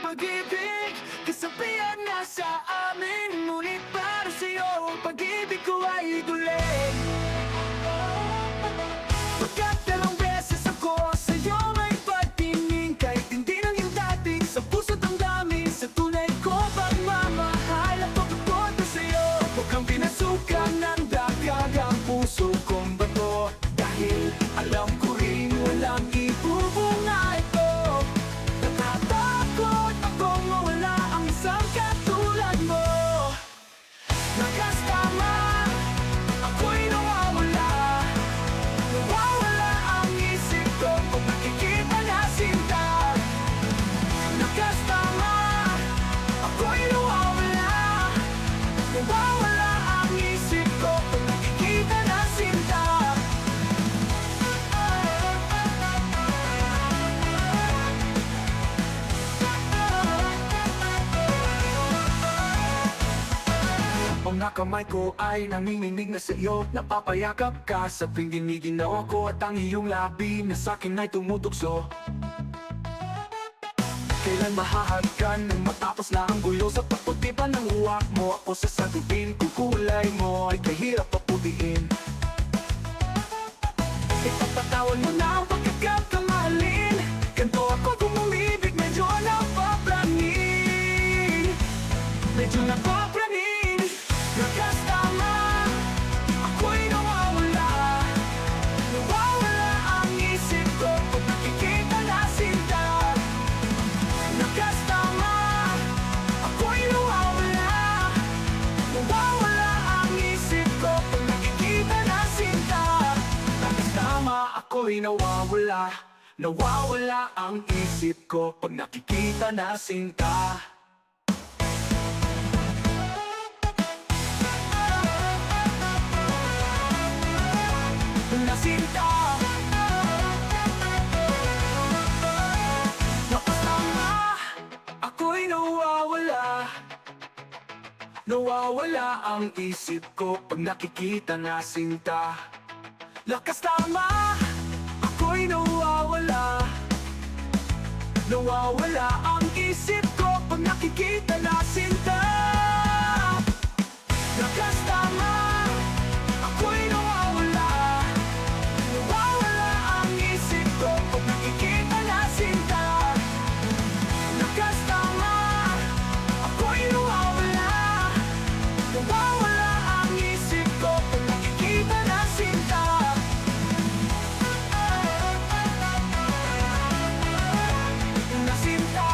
pag-ibig, kasabihan na sa amin. Ngunit para sa'yo, ang pag-ibig ko ay duling. Pagkat dalawang beses ako sa'yo may pagtingin, kahit hindi nang yung dating sa puso't ang dami. Sa tunay ko pagmamahal at pagkakot ko sa'yo, mukhang pinasukan ng dagdag ang puso kong bato. Dahil alam ko rin walang ibubunga ito. Natatakot akong mawala ang isang katulad mo. Nakastama, ako'y nawawala. Nawawala ang isip ko kung nakikita na sinta. Nakastama, ako'y nawawala. Nawawala ang isip ko kung nakikita na sinta. Mga kamay ko ay nanginginig na sa iyo. Napapayakap ka sa tuwing giniginaw ako, at ang iyong labi na sa'kin ay tumutugso. Kailan mahahagkan nang matapos na ang gulo? Sa pagputi pa ng uwak mo ako sasagupin, kung kulay mo ay kahirap paputiin. Ipapatawan mo na ang pagkakamahalin. Ganto ako kung umibig, medyo napapraning. Medyo napapraning. Nakastama, ako'y nawawala. Nawawala ang isip ko pag nakikita na sinta. Nakastama, ako'y nawawala. Nawawala ang isip ko pag nakikita na sinta. Nakastama, ako'y nawawala. Nawawala ang isip ko pag nakikita na sinta. Nasinta, nakastama, ako'y nawawala. Nawawala ang isip ko pag nakikita na sinta. Nakastama, ako'y nawawala. Nawawala ang isip ko pag nakikita na sinta. Nakastama, ako'y nawawala. Nawawala ang isip ko pag nakikita na sinta. Nakastama, ako'y nawawala. Nawawala ang isip ko pag nakikita na sinta. Nasinta.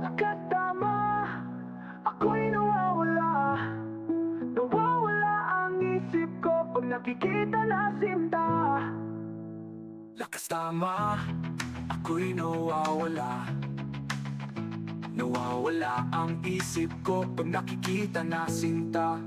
Nakastama, ako'y nawawala. Nawawala ang isip ko pag nakikita na sinta. Nakastama, ako'y nawawala. Nawawala ang isip ko pag nakikita na sinta.